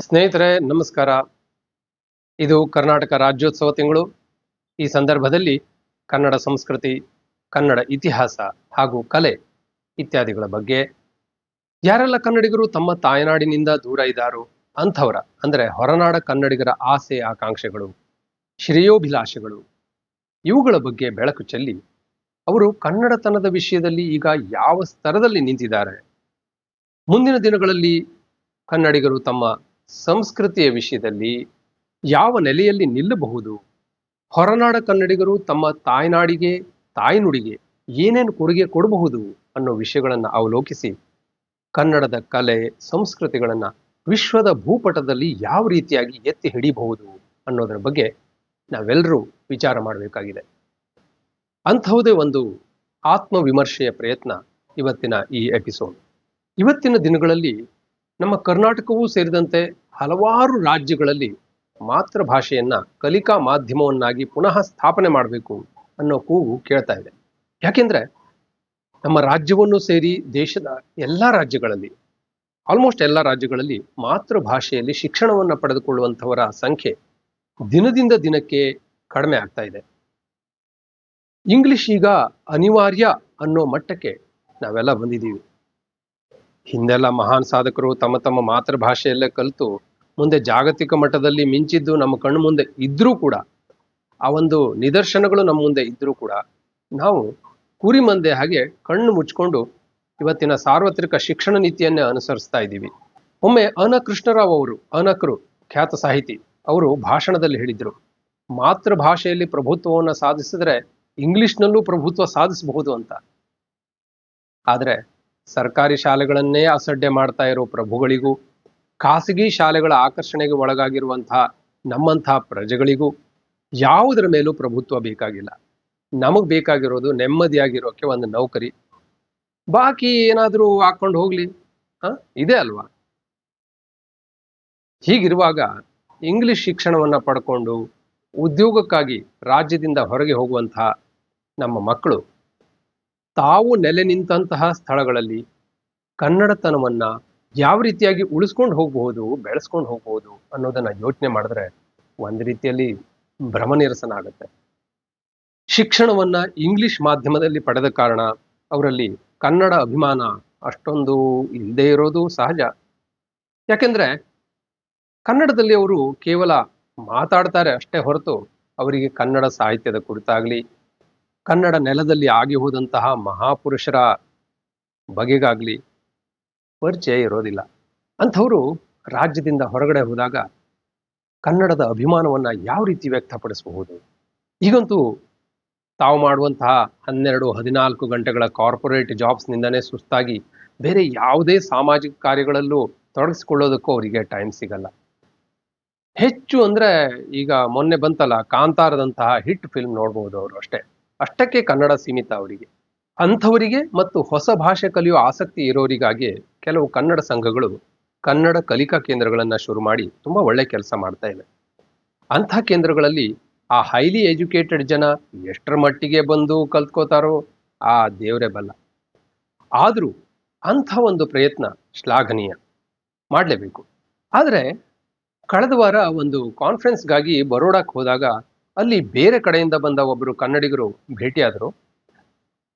ಸ್ನೇಹಿತರೆ ನಮಸ್ಕಾರ. ಇದು ಕರ್ನಾಟಕ ರಾಜ್ಯೋತ್ಸವ ತಿಂಗಳು. ಈ ಸಂದರ್ಭದಲ್ಲಿ ಕನ್ನಡ ಸಂಸ್ಕೃತಿ, ಕನ್ನಡ ಇತಿಹಾಸ ಹಾಗೂ ಕಲೆ ಇತ್ಯಾದಿಗಳ ಬಗ್ಗೆ ಯಾರೆಲ್ಲ ಕನ್ನಡಿಗರು ತಮ್ಮ ತಾಯ್ನಾಡಿನಿಂದ ದೂರ ಇದ್ದಾರೋ ಅಂಥವರ ಅಂದರೆ ಹೊರನಾಡ ಕನ್ನಡಿಗರ ಆಸೆ ಆಕಾಂಕ್ಷೆಗಳು, ಶ್ರೇಯೋಭಿಲಾಷೆಗಳು ಇವುಗಳ ಬಗ್ಗೆ ಬೆಳಕು ಚೆಲ್ಲಿ ಅವರು ಕನ್ನಡತನದ ವಿಷಯದಲ್ಲಿ ಈಗ ಯಾವ ಸ್ತರದಲ್ಲಿ ನಿಂತಿದ್ದಾರೆ, ಮುಂದಿನ ದಿನಗಳಲ್ಲಿ ಕನ್ನಡಿಗರು ತಮ್ಮ ಸಂಸ್ಕೃತಿಯ ವಿಷಯದಲ್ಲಿ ಯಾವ ನೆಲೆಯಲ್ಲಿ ನಿಲ್ಲಬಹುದು, ಹೊರನಾಡ ಕನ್ನಡಿಗರು ತಮ್ಮ ತಾಯ್ನಾಡಿಗೆ ತಾಯ್ನುಡಿಗೆ ಏನೇನು ಕೊಡುಗೆ ಕೊಡಬಹುದು ಅನ್ನೋ ವಿಷಯಗಳನ್ನು ಅವಲೋಕಿಸಿ ಕನ್ನಡದ ಕಲೆ ಸಂಸ್ಕೃತಿಗಳನ್ನು ವಿಶ್ವದ ಭೂಪಟದಲ್ಲಿ ಯಾವ ರೀತಿಯಾಗಿ ಎತ್ತಿ ಹಿಡಿಬಹುದು ಅನ್ನೋದರ ಬಗ್ಗೆ ನಾವೆಲ್ಲರೂ ವಿಚಾರ ಮಾಡಬೇಕಾಗಿದೆ. ಅಂಥವುದೇ ಒಂದು ಆತ್ಮವಿಮರ್ಶೆಯ ಪ್ರಯತ್ನ ಇವತ್ತಿನ ಈ ಎಪಿಸೋಡ್. ಇವತ್ತಿನ ದಿನಗಳಲ್ಲಿ ನಮ್ಮ ಕರ್ನಾಟಕವೂ ಸೇರಿದಂತೆ ಹಲವಾರು ರಾಜ್ಯಗಳಲ್ಲಿ ಮಾತೃಭಾಷೆಯನ್ನ ಕಲಿಕಾ ಮಾಧ್ಯಮವನ್ನಾಗಿ ಪುನಃ ಸ್ಥಾಪನೆ ಮಾಡಬೇಕು ಅನ್ನೋ ಕೂಗು ಕೇಳ್ತಾ ಇದೆ. ಯಾಕೆಂದ್ರೆ ನಮ್ಮ ರಾಜ್ಯವನ್ನು ಸೇರಿ ದೇಶದ ಎಲ್ಲ ರಾಜ್ಯಗಳಲ್ಲಿ, ಆಲ್ಮೋಸ್ಟ್ ಎಲ್ಲ ರಾಜ್ಯಗಳಲ್ಲಿ ಮಾತೃಭಾಷೆಯಲ್ಲಿ ಶಿಕ್ಷಣವನ್ನು ಪಡೆದುಕೊಳ್ಳುವಂಥವರ ಸಂಖ್ಯೆ ದಿನದಿಂದ ದಿನಕ್ಕೆ ಕಡಿಮೆ ಆಗ್ತಾ ಇದೆ. ಇಂಗ್ಲಿಷ್ ಈಗ ಅನಿವಾರ್ಯ ಅನ್ನೋ ಮಟ್ಟಕ್ಕೆ ನಾವೆಲ್ಲ ಬಂದಿದ್ದೀವಿ. ಹಿಂದೆಲ್ಲ ಮಹಾನ್ ಸಾಧಕರು ತಮ್ಮ ತಮ್ಮ ಮಾತೃಭಾಷೆಯಲ್ಲೇ ಕಲಿತು ಮುಂದೆ ಜಾಗತಿಕ ಮಟ್ಟದಲ್ಲಿ ಮಿಂಚಿದ್ದು ನಮ್ಮ ಕಣ್ಣು ಮುಂದೆ ಇದ್ರೂ ಕೂಡ, ಆ ಒಂದು ನಿದರ್ಶನಗಳು ನಮ್ಮ ಮುಂದೆ ಇದ್ರೂ ಕೂಡ ನಾವು ಕುರಿ ಮಂದೆ ಹಾಗೆ ಕಣ್ಣು ಮುಚ್ಕೊಂಡು ಇವತ್ತಿನ ಸಾರ್ವತ್ರಿಕ ಶಿಕ್ಷಣ ನೀತಿಯನ್ನೇ ಅನುಸರಿಸ್ತಾ ಇದ್ದೀವಿ. ಒಮ್ಮೆ ಅನ ಕೃಷ್ಣರಾವ್ ಅವರು, ಅನಕರು ಖ್ಯಾತ ಸಾಹಿತಿ, ಅವರು ಭಾಷಣದಲ್ಲಿ ಹೇಳಿದ್ರು, ಮಾತೃಭಾಷೆಯಲ್ಲಿ ಪ್ರಭುತ್ವವನ್ನು ಸಾಧಿಸಿದ್ರೆ ಇಂಗ್ಲಿಷ್ನಲ್ಲೂ ಪ್ರಭುತ್ವ ಸಾಧಿಸಬಹುದು ಅಂತ. ಆದರೆ ಸರ್ಕಾರಿ ಶಾಲೆಗಳನ್ನೇ ಅಸಡ್ಡೆ ಮಾಡ್ತಾ ಇರೋ ಪ್ರಭುಗಳಿಗೂ, ಖಾಸಗಿ ಶಾಲೆಗಳ ಆಕರ್ಷಣೆಗೆ ಒಳಗಾಗಿರುವಂತಹ ನಮ್ಮಂತಹ ಪ್ರಜೆಗಳಿಗೂ ಯಾವುದರ ಮೇಲೂ ಪ್ರಭುತ್ವ ಬೇಕಾಗಿಲ್ಲ. ನಮಗ್ ಬೇಕಾಗಿರೋದು ನೆಮ್ಮದಿಯಾಗಿರೋಕೆ ಒಂದು ನೌಕರಿ, ಬಾಕಿ ಏನಾದರೂ ಹಾಕೊಂಡು ಹೋಗ್ಲಿ, ಇದೆ ಅಲ್ವಾ? ಹೀಗಿರುವಾಗ ಇಂಗ್ಲಿಷ್ ಶಿಕ್ಷಣವನ್ನ ಪಡ್ಕೊಂಡು ಉದ್ಯೋಗಕ್ಕಾಗಿ ರಾಜ್ಯದಿಂದ ಹೊರಗೆ ಹೋಗುವಂತಹ ನಮ್ಮ ಮಕ್ಕಳು ತಾವು ನೆಲೆ ನಿಂತಹ ಸ್ಥಳಗಳಲ್ಲಿ ಕನ್ನಡತನವನ್ನ ಯಾವ ರೀತಿಯಾಗಿ ಉಳಿಸ್ಕೊಂಡು ಹೋಗಬಹುದು, ಬೆಳೆಸ್ಕೊಂಡು ಹೋಗಬಹುದು ಅನ್ನೋದನ್ನ ಯೋಚನೆ ಮಾಡಿದ್ರೆ ಒಂದು ರೀತಿಯಲ್ಲಿ ಭ್ರಮ ನಿರಸನ ಆಗುತ್ತೆ. ಶಿಕ್ಷಣವನ್ನ ಇಂಗ್ಲಿಷ್ ಮಾಧ್ಯಮದಲ್ಲಿ ಪಡೆದ ಕಾರಣ ಅವರಲ್ಲಿ ಕನ್ನಡ ಅಭಿಮಾನ ಅಷ್ಟೊಂದು ಇಲ್ಲದೆ ಇರೋದು ಸಹಜ. ಯಾಕೆಂದ್ರೆ ಕನ್ನಡದಲ್ಲಿ ಅವರು ಕೇವಲ ಮಾತಾಡ್ತಾರೆ ಅಷ್ಟೇ ಹೊರತು ಅವರಿಗೆ ಕನ್ನಡ ಸಾಹಿತ್ಯದ ಕುರಿತಾಗ್ಲಿ, ಕನ್ನಡ ನೆಲದಲ್ಲಿ ಆಗಿ ಹೋದಂತಹ ಮಹಾಪುರುಷರ ಬಗೆಗಾಗ್ಲಿ ಪರಿಚಯ ಇರೋದಿಲ್ಲ. ಅಂಥವರು ರಾಜ್ಯದಿಂದ ಹೊರಗಡೆ ಹೋದಾಗ ಕನ್ನಡದ ಅಭಿಮಾನವನ್ನ ಯಾವ ರೀತಿ ವ್ಯಕ್ತಪಡಿಸಬಹುದು? ಈಗಂತೂ ತಾವು ಮಾಡುವಂತಹ 12-14 ಗಂಟೆಗಳ ಕಾರ್ಪೊರೇಟ್ ಜಾಬ್ಸ್ನಿಂದನೇ ಸುಸ್ತಾಗಿ ಬೇರೆ ಯಾವುದೇ ಸಾಮಾಜಿಕ ಕಾರ್ಯಗಳಲ್ಲೂ ತೊಡಗಿಸಿಕೊಳ್ಳೋದಕ್ಕೂ ಅವರಿಗೆ ಟೈಮ್ ಸಿಗಲ್ಲ. ಹೆಚ್ಚು ಅಂದ್ರೆ ಈಗ ಮೊನ್ನೆ ಬಂತಲ್ಲ ಕಾಂತಾರದಂತಹ ಹಿಟ್ ಫಿಲ್ಮ್ ನೋಡ್ಬೋದು ಅವರು, ಅಷ್ಟಕ್ಕೆ ಕನ್ನಡ ಸೀಮಿತ ಅವರಿಗೆ. ಅಂಥವರಿಗೆ ಮತ್ತು ಹೊಸ ಭಾಷೆ ಕಲಿಯುವ ಆಸಕ್ತಿ ಇರೋರಿಗಾಗಿ ಕೆಲವು ಕನ್ನಡ ಸಂಘಗಳು ಕನ್ನಡ ಕಲಿಕಾ ಕೇಂದ್ರಗಳನ್ನ ಶುರು ಮಾಡಿ ತುಂಬಾ ಒಳ್ಳೆ ಕೆಲಸ ಮಾಡ್ತಾ ಇವೆ. ಅಂಥ ಕೇಂದ್ರಗಳಲ್ಲಿ ಆ ಹೈಲಿ ಎಜುಕೇಟೆಡ್ ಜನ ಎಷ್ಟರ ಮಟ್ಟಿಗೆ ಬಂದು ಕಲ್ತ್ಕೋತಾರೋ ಆ ದೇವರೇ ಬಲ್ಲ. ಆದರೂ ಅಂಥ ಒಂದು ಪ್ರಯತ್ನ ಶ್ಲಾಘನೀಯ, ಮಾಡಲೇಬೇಕು. ಆದರೆ ಕಳೆದ ವಾರ ಒಂದು ಕಾನ್ಫರೆನ್ಸ್ಗಾಗಿ ಬರೋಡಾಕ್ಕೆ ಹೋದಾಗ ಅಲ್ಲಿ ಬೇರೆ ಕಡೆಯಿಂದ ಬಂದ ಒಬ್ಬರು ಕನ್ನಡಿಗರು ಭೇಟಿಯಾದರು.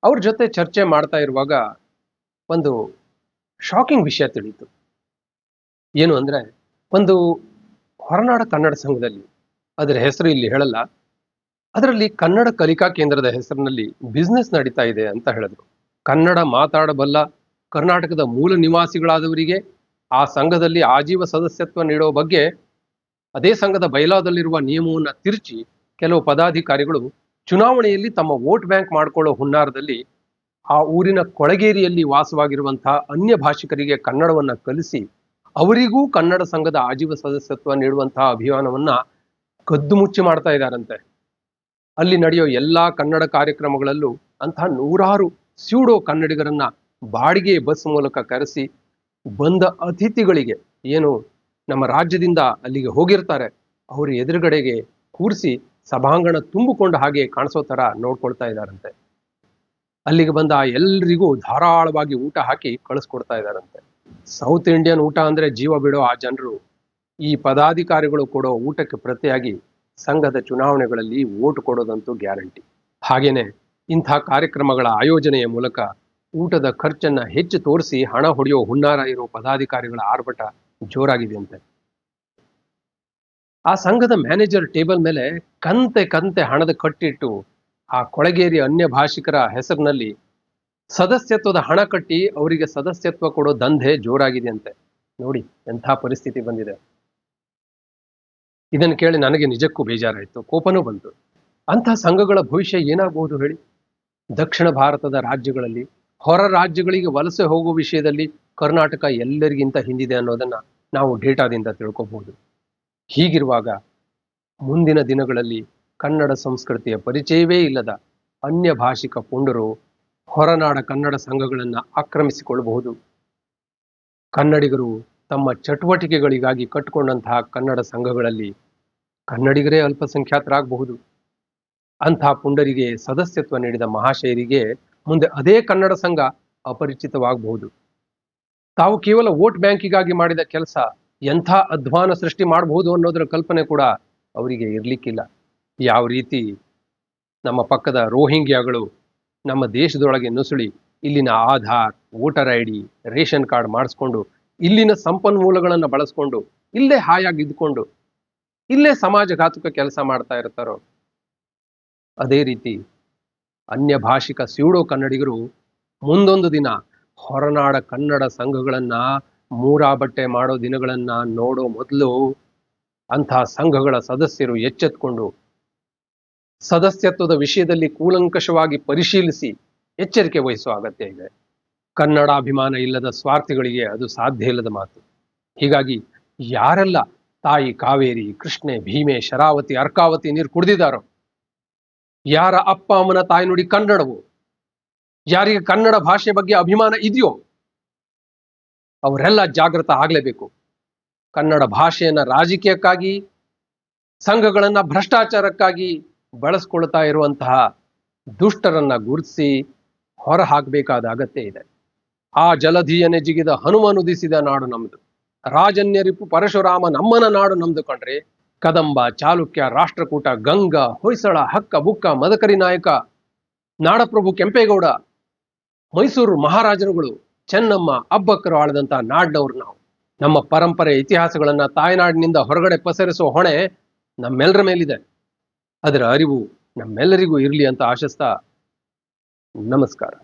ಅವ್ರ ಜೊತೆ ಚರ್ಚೆ ಮಾಡ್ತಾ ಇರುವಾಗ ಒಂದು ಶಾಕಿಂಗ್ ವಿಷಯ ತಿಳಿಯಿತು. ಏನು ಅಂದ್ರೆ, ಒಂದು ಹೊರನಾಡ ಕನ್ನಡ ಸಂಘದಲ್ಲಿ, ಅದರ ಹೆಸರು ಇಲ್ಲಿ ಹೇಳಲ್ಲ, ಅದರಲ್ಲಿ ಕನ್ನಡ ಕಲಿಕಾ ಕೇಂದ್ರದ ಹೆಸರಿನಲ್ಲಿ ಬಿಸ್ನೆಸ್ ನಡೀತಾ ಇದೆ ಅಂತ ಹೇಳಿದ್ರು. ಕನ್ನಡ ಮಾತಾಡಬಲ್ಲ ಕರ್ನಾಟಕದ ಮೂಲ ನಿವಾಸಿಗಳಾದವರಿಗೆ ಆ ಸಂಘದಲ್ಲಿ ಆಜೀವ ಸದಸ್ಯತ್ವ ನೀಡೋ ಬಗ್ಗೆ ಅದೇ ಸಂಘದ ಬೈಲಾದಲ್ಲಿರುವ ನಿಯಮವನ್ನ ತಿರುಚಿ ಕೆಲವು ಪದಾಧಿಕಾರಿಗಳು ಚುನಾವಣೆಯಲ್ಲಿ ತಮ್ಮ ವೋಟ್ ಬ್ಯಾಂಕ್ ಮಾಡ್ಕೊಳ್ಳೋ ಹುನ್ನಾರದಲ್ಲಿ ಆ ಊರಿನ ಕೊಳಗೇರಿಯಲ್ಲಿ ವಾಸವಾಗಿರುವಂತಹ ಅನ್ಯ ಭಾಷಿಕರಿಗೆ ಕನ್ನಡವನ್ನ ಕಲಿಸಿ ಅವರಿಗೂ ಕನ್ನಡ ಸಂಘದ ಆಜೀವ ಸದಸ್ಯತ್ವ ನೀಡುವಂತಹ ಅಭಿಯಾನವನ್ನ ಕದ್ದು ಮುಚ್ಚಿ ಮಾಡ್ತಾ ಇದ್ದಾರಂತೆ. ಅಲ್ಲಿ ನಡೆಯೋ ಎಲ್ಲಾ ಕನ್ನಡ ಕಾರ್ಯಕ್ರಮಗಳಲ್ಲೂ ಅಂತಹ 100 ಸ್ಯೂಡೋ ಕನ್ನಡಿಗರನ್ನ ಬಾಡಿಗೆ ಬಸ್ ಮೂಲಕ ಕರೆಸಿ ಬಂದ ಅತಿಥಿಗಳಿಗೆ, ಏನು ನಮ್ಮ ರಾಜ್ಯದಿಂದ ಅಲ್ಲಿಗೆ ಹೋಗಿರ್ತಾರೆ, ಅವ್ರ ಎದುರುಗಡೆಗೆ ಕೂರಿಸಿ ಸಭಾಂಗಣ ತುಂಬಿಕೊಂಡು ಹಾಗೆ ಕಾಣಿಸೋ ತರ ನೋಡ್ಕೊಳ್ತಾ ಇದ್ದಾರಂತೆ. ಅಲ್ಲಿಗೆ ಬಂದ ಎಲ್ರಿಗೂ ಧಾರಾಳವಾಗಿ ಊಟ ಹಾಕಿ ಕಳಿಸ್ಕೊಡ್ತಾ ಇದ್ದಾರಂತೆ. ಸೌತ್ ಇಂಡಿಯನ್ ಊಟ ಅಂದ್ರೆ ಜೀವ ಬಿಡೋ ಆ ಜನರು ಈ ಪದಾಧಿಕಾರಿಗಳು ಕೊಡೋ ಊಟಕ್ಕೆ ಪ್ರತಿಯಾಗಿ ಸಂಘದ ಚುನಾವಣೆಗಳಲ್ಲಿ ವೋಟ್ ಕೊಡೋದಂತೂ ಗ್ಯಾರಂಟಿ. ಹಾಗೇನೆ ಇಂಥ ಕಾರ್ಯಕ್ರಮಗಳ ಆಯೋಜನೆಯ ಮೂಲಕ ಊಟದ ಖರ್ಚನ್ನ ಹೆಚ್ಚು ತೋರಿಸಿ ಹಣ ಹೊಡೆಯೋ ಹುನ್ನಾರ ಇರೋ ಪದಾಧಿಕಾರಿಗಳ ಆರ್ಭಟ ಜೋರಾಗಿದೆಯಂತೆ. ಆ ಸಂಘದ ಮ್ಯಾನೇಜರ್ ಟೇಬಲ್ ಮೇಲೆ ಕಂತೆ ಕಂತೆ ಹಣದ ಕಟ್ಟಿಟ್ಟು ಆ ಕೊಳಗೇರಿ ಅನ್ಯ ಭಾಷಿಕರ ಹೆಸರಿನಲ್ಲಿ ಸದಸ್ಯತ್ವದ ಹಣ ಕಟ್ಟಿ ಅವರಿಗೆ ಸದಸ್ಯತ್ವ ಕೊಡೋ ದಂಧೆ ಜೋರಾಗಿದೆಯಂತೆ. ನೋಡಿ ಎಂಥ ಪರಿಸ್ಥಿತಿ ಬಂದಿದೆ. ಇದನ್ನು ಕೇಳಿ ನನಗೆ ನಿಜಕ್ಕೂ ಬೇಜಾರಾಯಿತು, ಕೋಪನೂ ಬಂತು. ಅಂಥ ಸಂಘಗಳ ಭವಿಷ್ಯ ಏನಾಗಬಹುದು ಹೇಳಿ? ದಕ್ಷಿಣ ಭಾರತದ ರಾಜ್ಯಗಳಲ್ಲಿ ಹೊರ ರಾಜ್ಯಗಳಿಗೆ ವಲಸೆ ಹೋಗುವ ವಿಷಯದಲ್ಲಿ ಕರ್ನಾಟಕ ಎಲ್ಲರಿಗಿಂತ ಹಿಂದಿದೆ ಅನ್ನೋದನ್ನ ನಾವು ಡೇಟಾದಿಂದ ತಿಳ್ಕೋಬಹುದು. ಹೀಗಿರುವಾಗ ಮುಂದಿನ ದಿನಗಳಲ್ಲಿ ಕನ್ನಡ ಸಂಸ್ಕೃತಿಯ ಪರಿಚಯವೇ ಇಲ್ಲದ ಅನ್ಯ ಭಾಷಿಕ ಪುಂಡರು ಹೊರನಾಡ ಕನ್ನಡ ಸಂಘಗಳನ್ನು ಆಕ್ರಮಿಸಿಕೊಳ್ಳಬಹುದು. ಕನ್ನಡಿಗರು ತಮ್ಮ ಚಟುವಟಿಕೆಗಳಿಗಾಗಿ ಕಟ್ಟಿಕೊಂಡಂತಹ ಕನ್ನಡ ಸಂಘಗಳಲ್ಲಿ ಕನ್ನಡಿಗರೇ ಅಲ್ಪಸಂಖ್ಯಾತರಾಗಬಹುದು. ಅಂಥ ಪುಂಡರಿಗೆ ಸದಸ್ಯತ್ವ ನೀಡಿದ ಮಹಾಶಯರಿಗೆ ಮುಂದೆ ಅದೇ ಕನ್ನಡ ಸಂಘ ಅಪರಿಚಿತವಾಗಬಹುದು. ತಾವು ಕೇವಲ ವೋಟ್ ಬ್ಯಾಂಕಿಗಾಗಿ ಮಾಡಿದ ಕೆಲಸ ಎಂಥ ಅಧ್ವಾನ ಸೃಷ್ಟಿ ಮಾಡಬಹುದು ಅನ್ನೋದರ ಕಲ್ಪನೆ ಕೂಡ ಅವರಿಗೆ ಇರಲಿಕ್ಕಿಲ್ಲ. ಯಾವ ರೀತಿ ನಮ್ಮ ಪಕ್ಕದ ರೋಹಿಂಗ್ಯಾಗಳು ನಮ್ಮ ದೇಶದೊಳಗೆ ನುಸುಳಿ ಇಲ್ಲಿನ Aadhaar, voter ID, ration card ಮಾಡಿಸ್ಕೊಂಡು ಇಲ್ಲಿನ ಸಂಪನ್ಮೂಲಗಳನ್ನು ಬಳಸ್ಕೊಂಡು ಇಲ್ಲೇ ಹಾಯಾಗಿ ಇದ್ಕೊಂಡು ಇಲ್ಲೇ ಸಮಾಜಘಾತುಕ ಕೆಲಸ ಮಾಡ್ತಾ ಇರ್ತಾರೋ, ಅದೇ ರೀತಿ ಅನ್ಯ ಭಾಷಿಕ ಸ್ಯೂಡೋ ಕನ್ನಡಿಗರು ಮುಂದೊಂದು ದಿನ ಹೊರನಾಡ ಕನ್ನಡ ಸಂಘಗಳನ್ನ ಮೂರಾಬಟ್ಟೆ ಮಾಡೋ ದಿನಗಳನ್ನ ನೋಡೋ ಮೊದಲು ಅಂಥ ಸಂಘಗಳ ಸದಸ್ಯರು ಎಚ್ಚೆತ್ಕೊಂಡು ಸದಸ್ಯತ್ವದ ವಿಷಯದಲ್ಲಿ ಕೂಲಂಕಷವಾಗಿ ಪರಿಶೀಲಿಸಿ ಎಚ್ಚರಿಕೆ ವಹಿಸುವ ಅಗತ್ಯ ಇದೆ. ಕನ್ನಡಾಭಿಮಾನ ಇಲ್ಲದ ಸ್ವಾರ್ಥಿಗಳಿಗೆ ಅದು ಸಾಧ್ಯ ಇಲ್ಲದ ಮಾತು. ಹೀಗಾಗಿ ಯಾರೆಲ್ಲ ತಾಯಿ ಕಾವೇರಿ, ಕೃಷ್ಣೆ, ಭೀಮೆ, ಶರಾವತಿ, ಅರ್ಕಾವತಿ ನೀರು ಕುಡಿದಿದ್ದಾರೋ, ಯಾರ ಅಪ್ಪ ಅಮ್ಮನ ತಾಯ್ನುಡಿ ಕನ್ನಡವು, ಯಾರಿಗೆ ಕನ್ನಡ ಭಾಷೆ ಬಗ್ಗೆ ಅಭಿಮಾನ ಇದೆಯೋ ಅವರೆಲ್ಲ ಜಾಗೃತ ಆಗಲೇಬೇಕು. ಕನ್ನಡ ಭಾಷೆಯನ್ನ ರಾಜಕೀಯಕ್ಕಾಗಿ, ಸಂಘಗಳನ್ನ ಭ್ರಷ್ಟಾಚಾರಕ್ಕಾಗಿ ಬಳಸ್ಕೊಳ್ತಾ ಇರುವಂತಹ ದುಷ್ಟರನ್ನ ಗುರುತಿಸಿ ಹೊರ ಹಾಕಬೇಕಾದ ಅಗತ್ಯ ಇದೆ. ಆ ಜಲಧಿಯನೆ ಜಿಗಿದ ಹನುಮನುದಿಸಿದ ನಾಡು ನಮ್ದು, ರಾಜನ್ಯರಿಪು ಪರಶುರಾಮ ನಮ್ಮನ ನಾಡು ನಮ್ದು ಕಣ್ರಿ. ಕದಂಬ, ಚಾಲುಕ್ಯ, ರಾಷ್ಟ್ರಕೂಟ, ಗಂಗ, ಹೊಯ್ಸಳ, ಹಕ್ಕ, ಬುಕ್ಕ, ಮದಕರಿ ನಾಯಕ, ನಾಡಪ್ರಭು ಕೆಂಪೇಗೌಡ, ಮೈಸೂರು ಮಹಾರಾಜರುಗಳು, ಚೆನ್ನಮ್ಮ, ಅಬ್ಬಕ್ಕರು ಆಳದಂತ ನಾಡಿನವ್ರು ನಾವು. ನಮ್ಮ ಪರಂಪರೆ ಇತಿಹಾಸಗಳನ್ನ ತಾಯ್ನಾಡಿನಿಂದ ಹೊರಗಡೆ ಪಸರಿಸುವ ಹೊಣೆ ನಮ್ಮೆಲ್ಲರ ಮೇಲಿದೆ. ಅದರ ಅರಿವು ನಮ್ಮೆಲ್ಲರಿಗೂ ಇರಲಿ ಅಂತ ಆಶಿಸ್ತಾ ನಮಸ್ಕಾರ.